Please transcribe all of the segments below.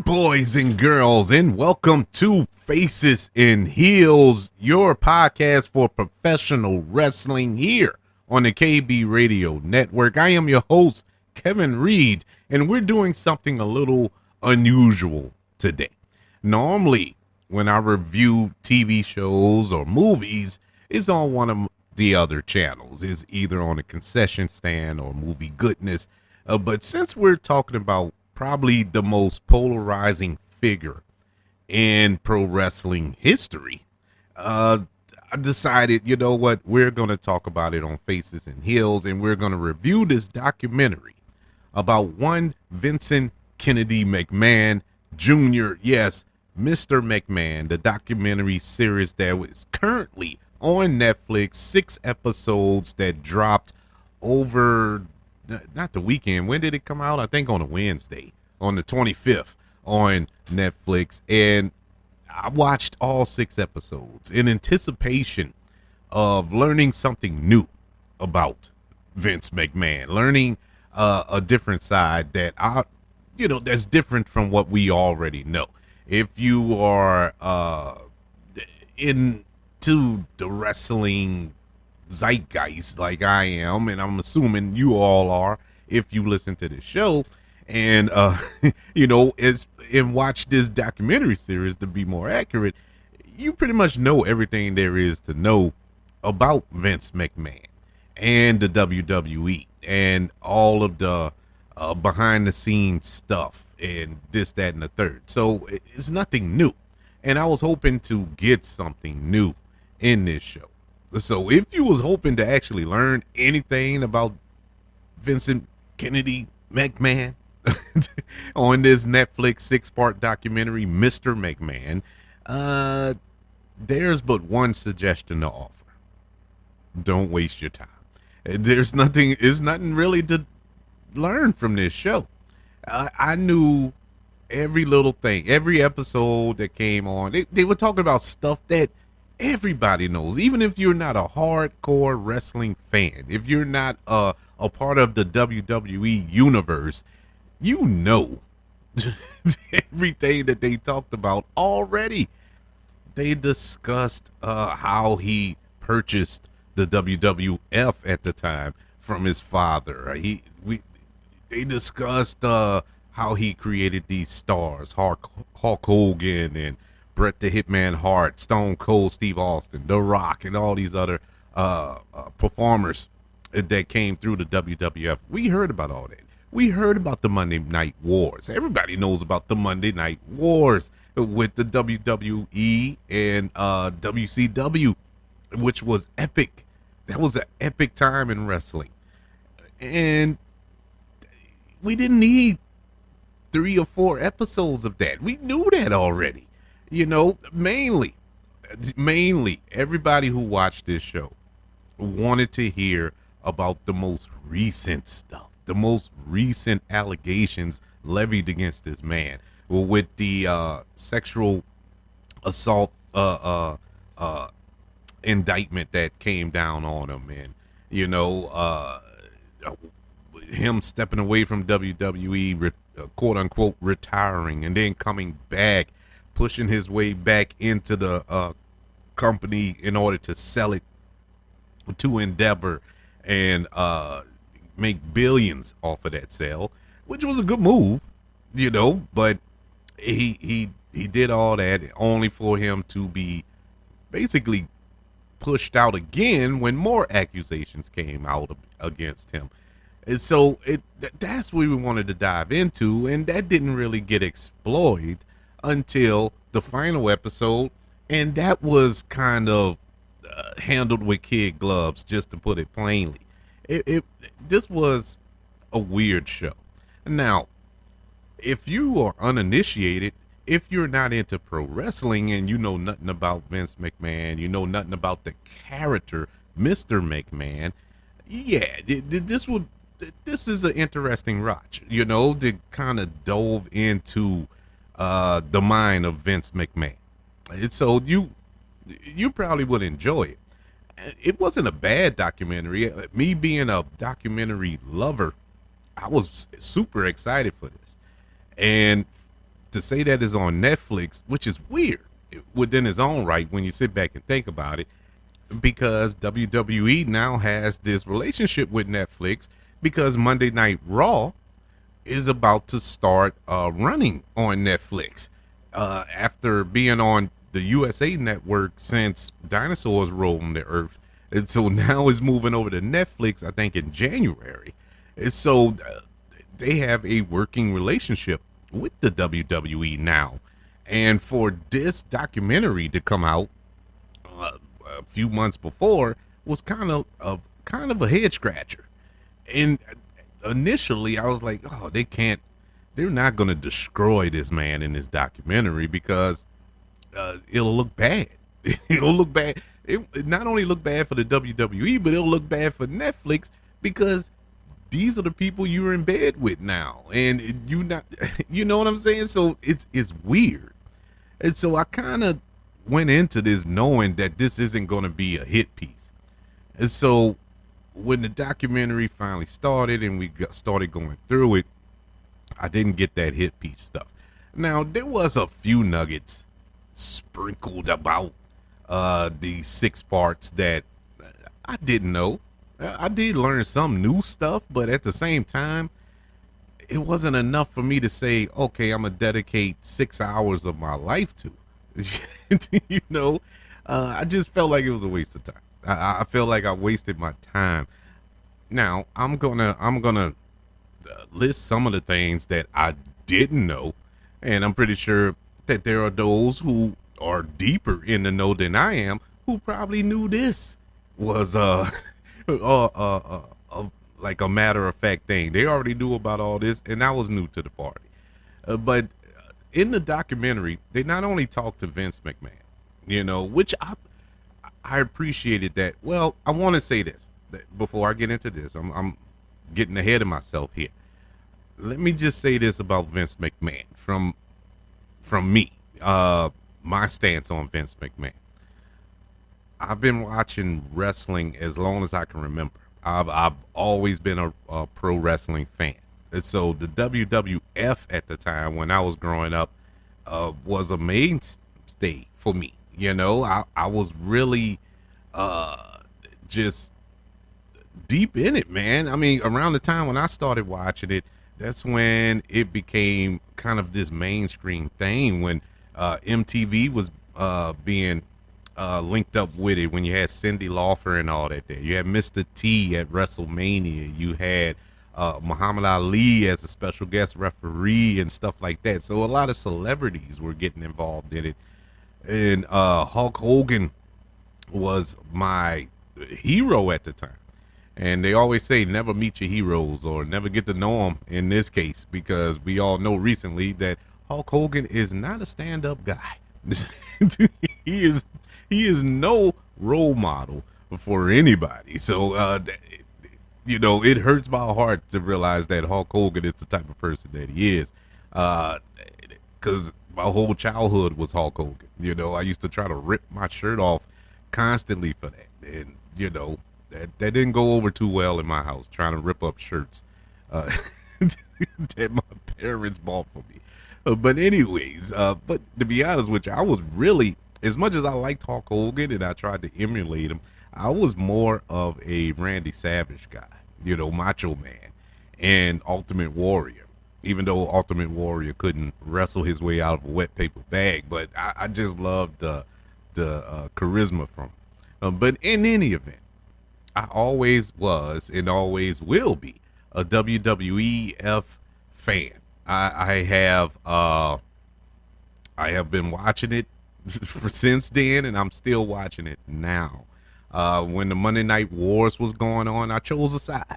boys and girls, and welcome to Faces and Heels, your podcast for professional wrestling here on the KB Radio Network. I am your host, Kevin Reed, and we're doing something a little unusual today. Normally, when I review TV shows or movies, it's on one of the other channels. It's either on a concession stand or Movie Goodness. But since we're talking about probably the most polarizing figure in pro wrestling history, I decided, you know what, we're going to talk about it on Faces and Heels, and we're going to review this documentary about one Vincent Kennedy McMahon Jr. Yes, Mr. McMahon, the documentary series that is currently on Netflix, 6 episodes that dropped over not the weekend. When did it come out? I think on a Wednesday, on the 25th on Netflix. And I watched all 6 episodes in anticipation of learning something new about Vince McMahon, learning a different side that that's different from what we already know. If you are into the wrestling zeitgeist like I am, and I'm assuming you all are if you listen to this show, and watch this documentary series, to be more accurate, you pretty much know everything there is to know about Vince McMahon and the WWE and all of the behind the scenes stuff and this, that, and the third. So it's nothing new, and I was hoping to get something new in this show. So if you was hoping to actually learn anything about Vincent Kennedy McMahon on this Netflix 6-part documentary, Mr. McMahon, there's but one suggestion to offer. Don't waste your time. There's nothing really to learn from this show. I knew every little thing, every episode that came on. They were talking about stuff that everybody knows, even if you're not a hardcore wrestling fan, if you're not a part of the WWE universe, you know everything that they talked about already. They discussed how he purchased the WWF at the time from his father. They discussed how he created these stars, Hulk Hogan and Bret the Hitman Hart, Stone Cold Steve Austin, The Rock, and all these other performers that came through the WWF. We heard about all that. We heard about the Monday Night Wars. Everybody knows about the Monday Night Wars with the WWE and WCW, which was epic. That was an epic time in wrestling. And we didn't need 3 or 4 episodes of that. We knew that already. Mainly everybody who watched this show wanted to hear about the most recent stuff, the most recent allegations levied against this man with the sexual assault indictment that came down on him, and him stepping away from WWE, quote unquote retiring, and then coming back, pushing his way back into the company in order to sell it to Endeavor and make billions off of that sale, which was a good move, but he did all that only for him to be basically pushed out again when more accusations came out against him. And so that's what we wanted to dive into, and that didn't really get explored until the final episode, and that was kind of handled with kid gloves, just to put it plainly. This was a weird show. Now, if you are uninitiated, if you're not into pro wrestling and you know nothing about Vince McMahon, you know nothing about the character Mr. McMahon, yeah, this is an interesting watch, to kind of delve into the mind of Vince McMahon. And so you probably would enjoy it. It wasn't a bad documentary. Me being a documentary lover, I was super excited for this. And to say that is on Netflix, which is weird within its own right when you sit back and think about it, because WWE now has this relationship with Netflix because Monday Night Raw is about to start running on Netflix after being on the USA Network since dinosaurs roamed the earth. And so now it's moving over to Netflix, I think, in January. And so they have a working relationship with the WWE now. And for this documentary to come out a few months before was kind of a head scratcher. And initially I was like, oh, they're not going to destroy this man in this documentary because it'll look bad. It'll look bad. It not only look bad for the WWE, but it'll look bad for Netflix because these are the people you're in bed with now, and you not, you know what I'm saying? So it's weird, and so I kind of went into this knowing that this isn't going to be a hit piece, and so when the documentary finally started and we started going through it, I didn't get that hit piece stuff. Now there was a few nuggets sprinkled about the 6 parts that I didn't know. I did learn some new stuff, but at the same time, it wasn't enough for me to say, okay, I'm gonna dedicate 6 hours of my life to. You know, I just felt like it was a waste of time. I felt like I wasted my time. Now I'm gonna list some of the things that I didn't know, and I'm pretty sure that there are those who are deeper in the know than I am who probably knew this was like a matter of fact thing. They already knew about all this, and I was new to the party. But in the documentary, they not only talked to Vince McMahon, you know, which I appreciated that. Well, I want to say this before I get into this. I'm getting ahead of myself here. Let me just say this about Vince McMahon from me. My stance on Vince McMahon. I've been watching wrestling as long as I can remember. I've always been a pro wrestling fan. And so the WWF at the time when I was growing up was a mainstay for me. You know, I was really just deep in it, man. I mean, around the time when I started watching it, that's when it became kind of this mainstream thing when MTV was being linked up with it, when you had Cyndi Lauper and all that there. You had Mr. T at WrestleMania. You had Muhammad Ali as a special guest referee and stuff like that. So a lot of celebrities were getting involved in it. And Hulk Hogan was my hero at the time. And they always say never meet your heroes or never get to know them in this case, because we all know recently that Hulk Hogan is not a stand-up guy. he is no role model for anybody. So you know, it hurts my heart to realize that Hulk Hogan is the type of person that he is, because my whole childhood was Hulk Hogan. You know, I used to try to rip my shirt off constantly for that, and you know, that didn't go over too well in my house, trying to rip up shirts that my parents bought for me. But anyways, but to be honest with you, I was really, as much as I liked Hulk Hogan and I tried to emulate him, I was more of a Randy Savage guy, you know, Macho Man and Ultimate Warrior. Even though Ultimate Warrior couldn't wrestle his way out of a wet paper bag, but I just loved the charisma from him. But in any event, I always was and always will be a WWEF fan. I have been watching it since then, and I'm still watching it now. When the Monday Night Wars was going on, I chose a side.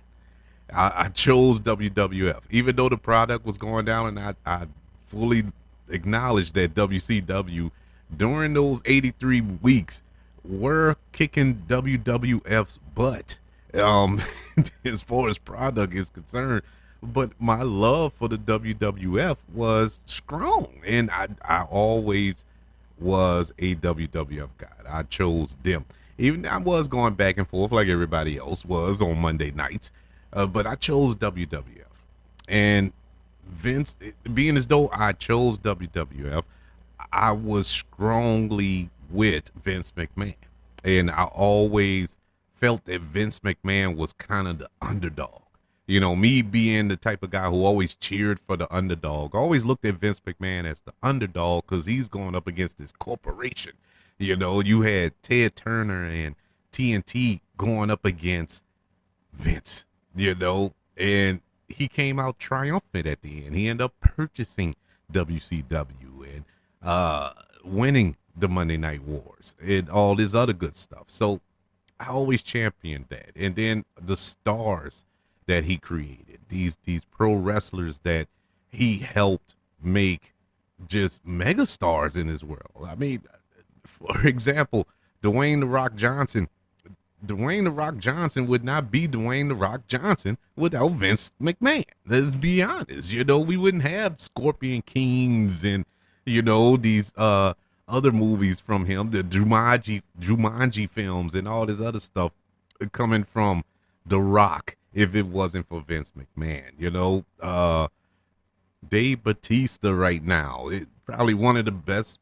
I chose WWF, even though the product was going down, and I fully acknowledged that WCW during those 83 weeks were kicking WWF's butt as far as product is concerned. But my love for the WWF was strong, and I always was a WWF guy. I chose them. Even I was going back and forth like everybody else was on Monday nights, but I chose WWF. And Vince, being as though I chose WWF, I was strongly with Vince McMahon. And I always felt that Vince McMahon was kind of the underdog. You know, me being the type of guy who always cheered for the underdog, always looked at Vince McMahon as the underdog because he's going up against this corporation. You know, you had Ted Turner and TNT going up against Vince, you know, and he came out triumphant at the end. He ended up purchasing WCW and winning the Monday Night Wars and all this other good stuff. So I always championed that. And then the stars that he created, these pro wrestlers that he helped make just mega stars in his world. I mean, for example, Dwayne the Rock Johnson. Dwayne the Rock Johnson would not be Dwayne the Rock Johnson without Vince McMahon. Let's be honest. You know, we wouldn't have Scorpion Kings and, you know, these other movies from him, the Jumanji films and all this other stuff coming from The Rock if it wasn't for Vince McMahon. You know, Dave Bautista right now, probably one of the best.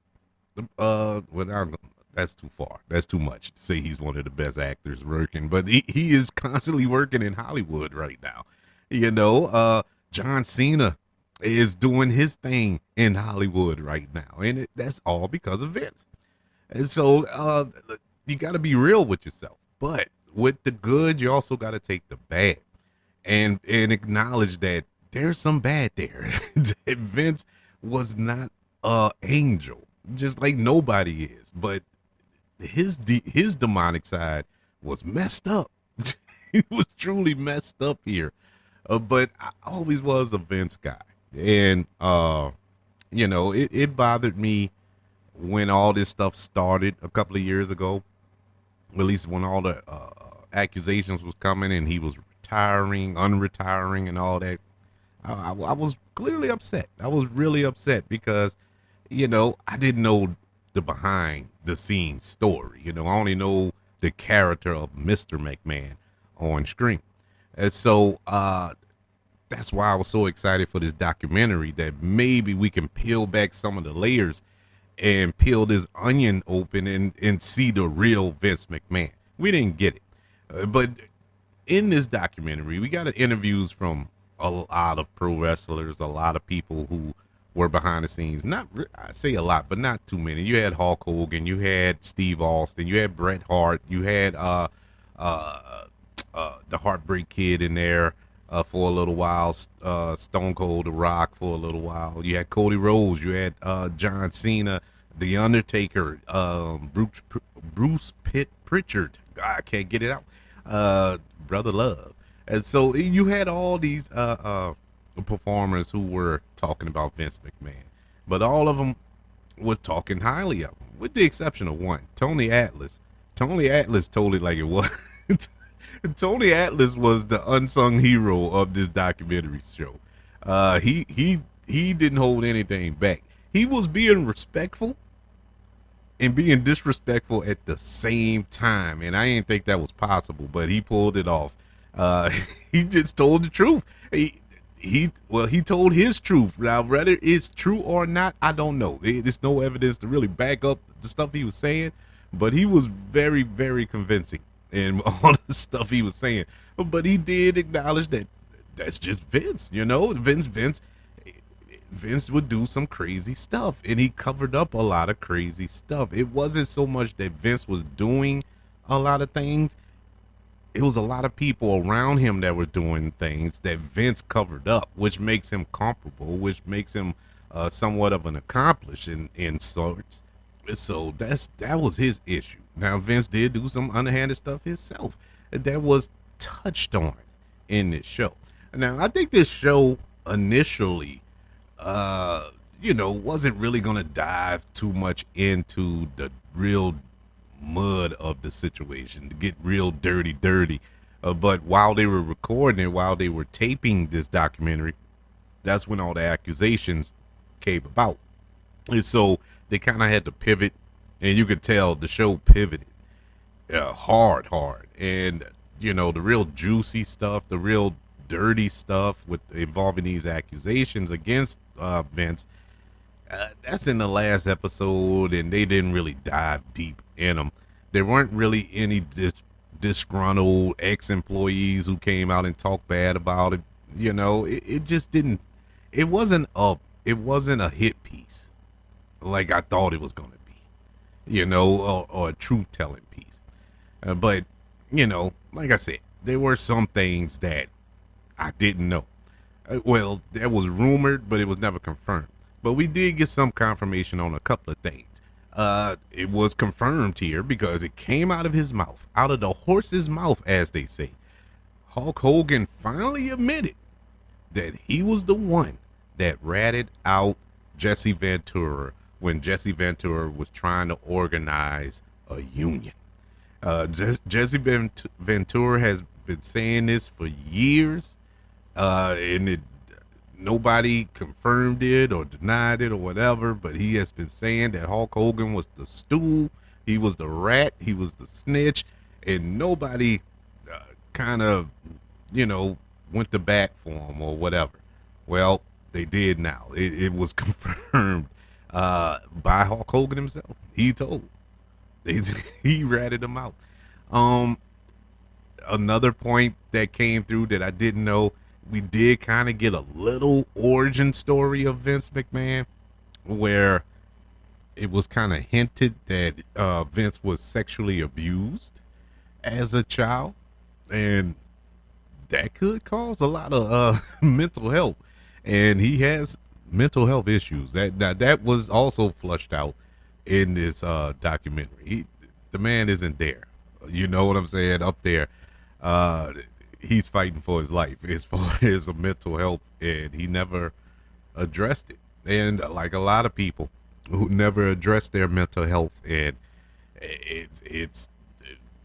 That's too far. That's too much to say he's one of the best actors working, but he is constantly working in Hollywood right now. You know, John Cena is doing his thing in Hollywood right now, and that's all because of Vince. And so you got to be real with yourself, but with the good, you also got to take the bad and acknowledge that there's some bad there. Vince was not an angel, just like nobody is, but his demonic side was messed up. He was truly messed up here. But I always was a Vince guy. And, you know, it bothered me when all this stuff started a couple of years ago, at least when all the accusations was coming and he was retiring, unretiring and all that. I was clearly upset. I was really upset because, you know, I didn't know the behind the scenes story. You know, I only know the character of Mr. McMahon on screen. And so that's why I was so excited for this documentary, that maybe we can peel back some of the layers and peel this onion open and see the real Vince McMahon. We didn't get it. But in this documentary, we got interviews from a lot of pro wrestlers, a lot of people who were behind the scenes. Not, I say a lot, but not too many. You had Hulk Hogan, you had Steve Austin, you had Bret Hart, you had the Heartbreak Kid in there for a little while, Stone Cold, The Rock for a little while. You had Cody Rhodes, you had John Cena, The Undertaker, Bruce Pritchard. I can't get it out. Brother Love. And so you had all these performers who were talking about Vince McMahon, but all of them was talking highly of him, with the exception of one, Tony Atlas. Tony Atlas told it like it was. Tony Atlas was the unsung hero of this documentary show. He didn't hold anything back. He was being respectful and being disrespectful at the same time, and I didn't think that was possible, but he pulled it off. He just told the truth. He told his truth. Now, whether it's true or not, I don't know. There's no evidence to really back up the stuff he was saying, but he was very, very convincing in all the stuff he was saying. But he did acknowledge that that's just Vince, you know. Vince would do some crazy stuff, and he covered up a lot of crazy stuff. It wasn't so much that Vince was doing a lot of things. It was a lot of people around him that were doing things that Vince covered up, which makes him comparable, which makes him somewhat of an accomplice in sorts. So that was his issue. Now, Vince did do some underhanded stuff himself that was touched on in this show. Now, I think this show initially, wasn't really going to dive too much into the real mud of the situation, to get real dirty. But while they were recording it, while they were taping this documentary, that's when all the accusations came about. And so they kind of had to pivot, and you could tell the show pivoted hard. And, the real juicy stuff, the real dirty stuff with involving these accusations against Vince. That's in the last episode, and they didn't really dive deep in them. There weren't really any disgruntled ex-employees who came out and talked bad about it. It just didn't. It wasn't a hit piece like I thought it was gonna be. Or a truth-telling piece. But like I said, there were some things that I didn't know. Well, that was rumored, but it was never confirmed. But we did get some confirmation on a couple of things. It was confirmed here because it came out of his mouth, out of the horse's mouth, as they say. Hulk Hogan finally admitted that he was the one that ratted out Jesse Ventura when Jesse Ventura was trying to organize a union. Jesse Ventura has been saying this for years, and nobody confirmed it or denied it or whatever, but he has been saying that Hulk Hogan was the stool, he was the rat, he was the snitch, and nobody kind of, went to bat for him or whatever. Well, they did now. It was confirmed by Hulk Hogan himself. He told. He ratted him out. Another point that came through that I didn't know, we did kind of get a little origin story of Vince McMahon where it was kind of hinted that Vince was sexually abused as a child, and that could cause a lot of mental health, and he has mental health issues. That was also flushed out in this documentary. The man isn't there. You know what I'm saying? Up there, he's fighting for his life as far as a mental health, and he never addressed it. And like a lot of people who never address their mental health, and it's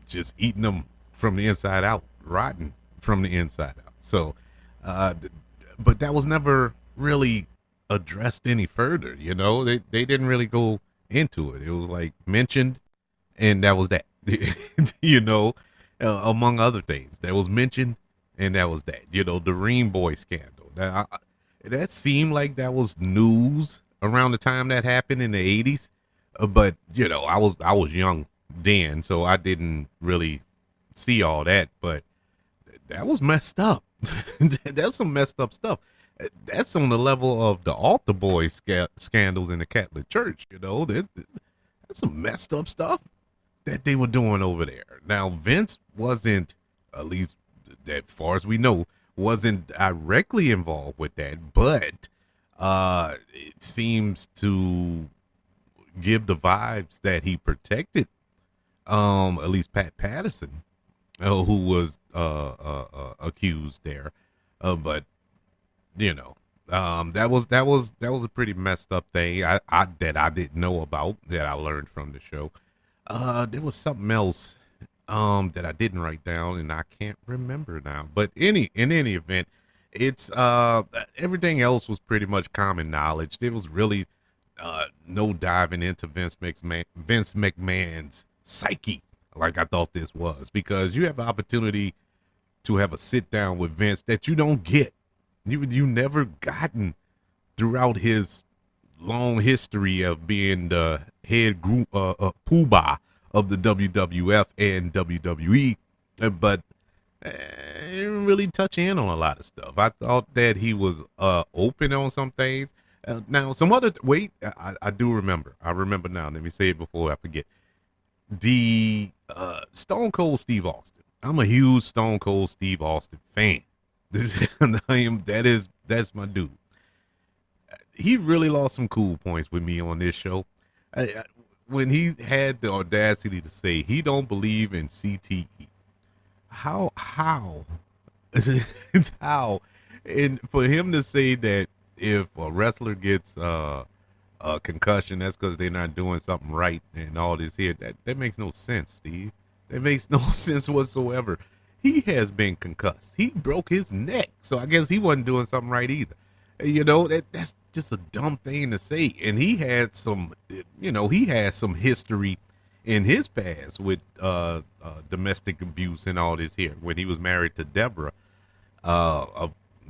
just eating them from the inside out, rotten from the inside out. So, but that was never really addressed any further. They didn't really go into it. It was like mentioned, and that was that. Among other things that was mentioned, and that was that. The Ream Boy scandal. That seemed like that was news around the time that happened in the 80s. But I was young then, so I didn't really see all that. But that was messed up. That's some messed up stuff. That's on the level of the altar boy scandals in the Catholic Church. That's some messed up stuff that they were doing over there. Now, Vince wasn't, at least as far as we know, wasn't directly involved with that, but it seems to give the vibes that he protected, at least Pat Patterson, who was accused there. But that was a pretty messed up thing that I didn't know about, that I learned from the show. There was something else that I didn't write down, and I can't remember now. But in any event, it's everything else was pretty much common knowledge. There was really no diving into Vince McMahon's psyche like I thought this was, because you have an opportunity to have a sit down with Vince that you don't get. You never gotten throughout his long history of being the head group poobah of the WWF and WWE, but he didn't really touch in on a lot of stuff. I thought that he was open on some things. Now, I do remember. I remember now. Let me say it before I forget. The Stone Cold Steve Austin. I'm a huge Stone Cold Steve Austin fan. That's my dude. He really lost some cool points with me on this show. When he had the audacity to say he don't believe in CTE. How? It's how? And for him to say that if a wrestler gets a concussion, that's because they're not doing something right and all this here, that makes no sense, Steve. That makes no sense whatsoever. He has been concussed. He broke his neck, so I guess he wasn't doing something right either. That's just a dumb thing to say. And he had some history in his past with domestic abuse and all this here when he was married to Deborah,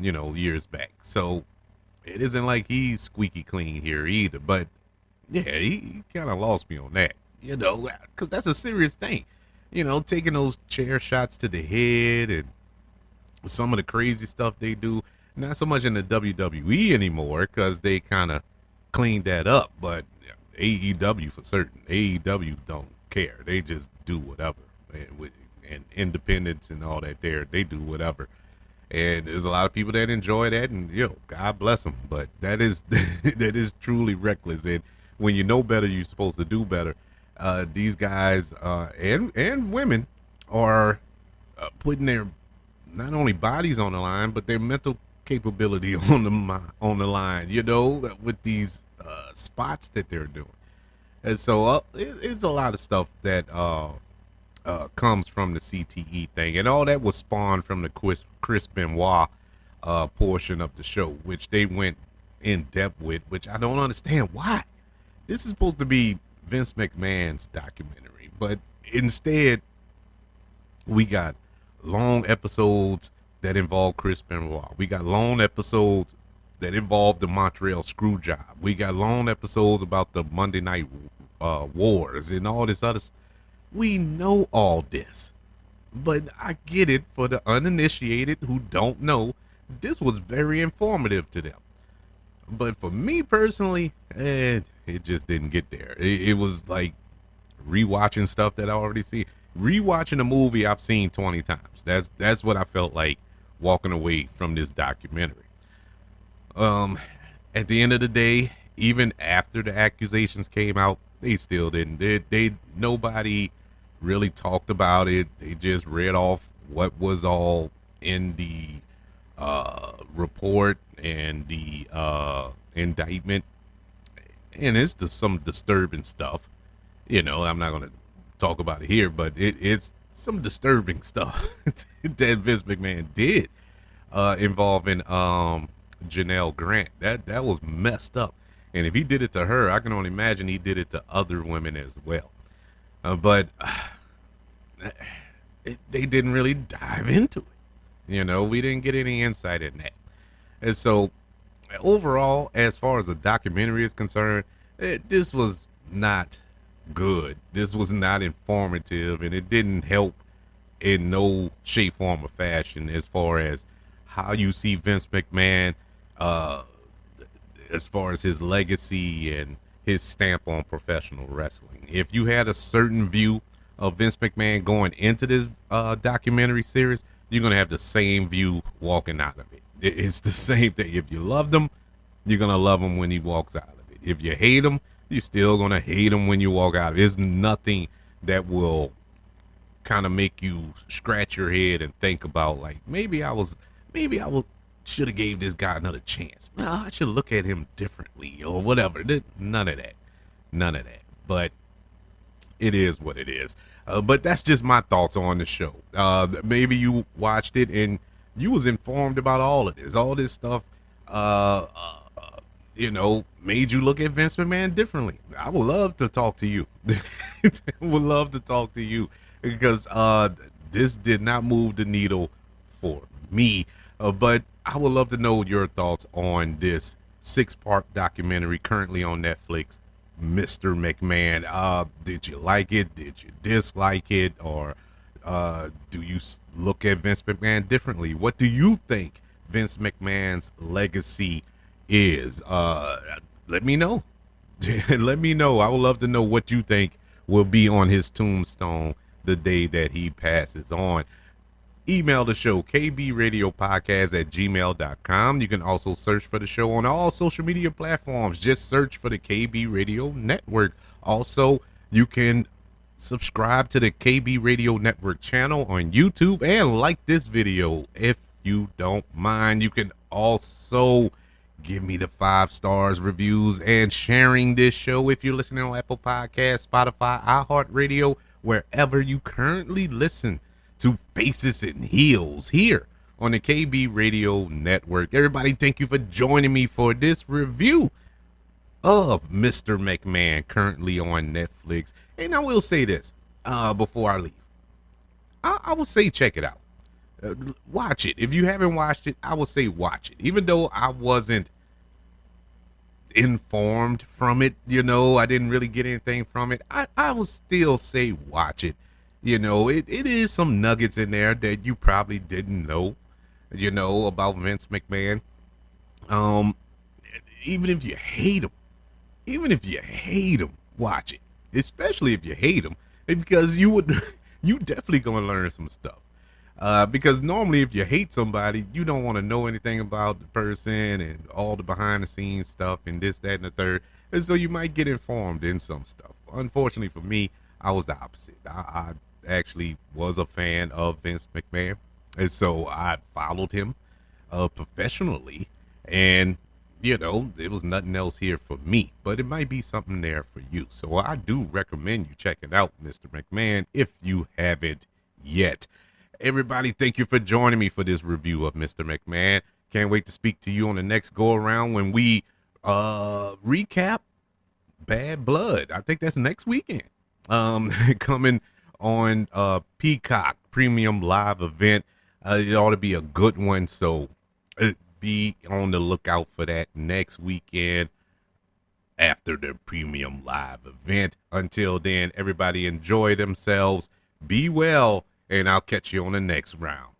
years back. So it isn't like he's squeaky clean here either. But yeah, he kind of lost me on that, because that's a serious thing. Taking those chair shots to the head and some of the crazy stuff they do. Not so much in the WWE anymore because they kind of cleaned that up, but AEW for certain. AEW don't care. They just do whatever. And independence and all that there, they do whatever. And there's a lot of people that enjoy that, and God bless them. But that is that is truly reckless. And when you know better, you're supposed to do better. These guys and women are putting their not only bodies on the line, but their mental capability on the line. With these spots that they're doing. And so it's a lot of stuff that comes from the CTE thing, and all that was spawned from the Chris Benoit portion of the show, which they went in depth with, which I don't understand why. This is supposed to be Vince McMahon's documentary, but instead we got long episodes that involve Chris Benoit. We got long episodes that involve the Montreal Screwjob. We got long episodes about the Monday Night Wars and all this other stuff. We know all this, but I get it for the uninitiated who don't know. This was very informative to them. But for me personally, it just didn't get there. It was like rewatching stuff that I already see. Rewatching a movie I've seen 20 times. That's what I felt like walking away from this documentary. At the end of the day, even after the accusations came out, they still didn't. They nobody really talked about it. They just read off what was all in the report and the indictment, and it's some disturbing stuff. I'm not gonna talk about it here, but it's some disturbing stuff that Vince McMahon did involving Janelle Grant. That was messed up. And if he did it to her, I can only imagine he did it to other women as well. But they didn't really dive into it. We didn't get any insight in that. And so overall, as far as the documentary is concerned, this was not good. This was not informative, and it didn't help in no shape, form, or fashion as far as how you see Vince McMahon, as far as his legacy and his stamp on professional wrestling. If you had a certain view of Vince McMahon going into this documentary series, you're going to have the same view walking out of it. It's the same thing. If you loved him, you're going to love him when he walks out of it. If you hate him, you're still going to hate him when you walk out of it. There's nothing that will kind of make you scratch your head and think about, like, maybe I should have gave this guy another chance. Well, I should look at him differently or whatever. None of that. But it is what it is. But that's just my thoughts on the show. Maybe you watched it and you was informed about all of this. All this stuff, made you look at Vince McMahon differently. I would love to talk to you. Would love to talk to you because this did not move the needle for me. But I would love to know your thoughts on this 6-part documentary currently on Netflix, Mr. McMahon. Did you like it? Did you dislike it? Or do you look at Vince McMahon differently? What do you think Vince McMahon's legacy is? Let me know. Let me know. I would love to know what you think will be on his tombstone the day that he passes on. Email the show, kbradiopodcast@gmail.com. You can also search for the show on all social media platforms. Just search for the KB Radio Network. Also, you can subscribe to the KB Radio Network channel on YouTube and like this video if you don't mind. You can also give me the 5 stars, reviews, and sharing this show if you're listening on Apple Podcasts, Spotify, iHeartRadio, wherever you currently listen to Faces and Heels here on the KB Radio Network. Everybody, thank you for joining me for this review of Mr. McMahon, currently on Netflix. And I will say this before I leave. I will say check it out. watch it. If you haven't watched it, I would say watch it. Even though I wasn't informed from it, I didn't really get anything from it. I would still say watch it. It is some nuggets in there that you probably didn't know, about Vince McMahon. Um, even if you hate him, watch it. Especially if you hate him, because you definitely gonna learn some stuff. Because normally, if you hate somebody, you don't want to know anything about the person and all the behind the scenes stuff and this, that, and the third. And so you might get informed in some stuff. Unfortunately for me, I was the opposite. I actually was a fan of Vince McMahon, and so I followed him professionally. And there was nothing else here for me, but it might be something there for you. So I do recommend you checking out Mr. McMahon if you haven't yet. Everybody, thank you for joining me for this review of Mr. McMahon. Can't wait to speak to you on the next go around when we recap Bad Blood. I think that's next weekend. Coming on Peacock Premium Live event. It ought to be a good one, so be on the lookout for that next weekend after the Premium Live event. Until then, everybody enjoy themselves, be well, and I'll catch you on the next round.